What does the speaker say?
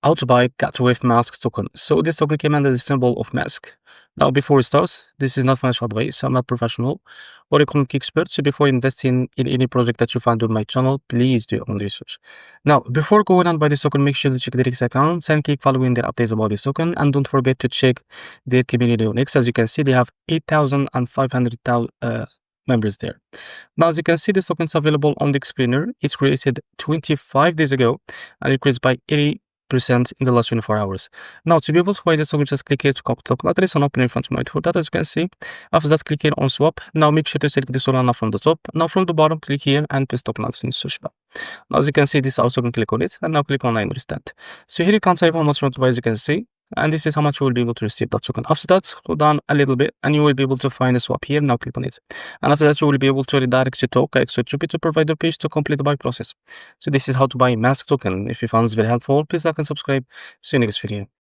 How to buy catwifmask token. So this token came under the symbol of mask. Now before we start, this is not financial advice. I'm not professional or economic expert. So before investing in any project that you find on my channel, please do your own research. Now before going on buy this token, make sure to check the X accounts and keep following their updates about this token. And don't forget to check their community on X. As you can see, they have 8,500 members there. Now, as you can see, this token is available on the explainer. It's created 25 days ago and increased by 80% in the last 24 hours. Now, to be able to buy this token, just click here to copy token address and open in front of my for that, as you can see. After that, click here on swap. Now, make sure to select this one from the top. Now, from the bottom, click here and paste token address in the search bar. Now, as you can see, this also can click on it and now click on I understand. So here you can type how much you want to buy, as you can see. And this is how much you will be able to receive that token. After that, scroll down a little bit and you will be able to find a swap here. Now click on it. And after that, you will be able to redirect your token to provider page to complete the buy process. So this is how to buy mask token. If you found this very helpful, please like and subscribe. See you next video.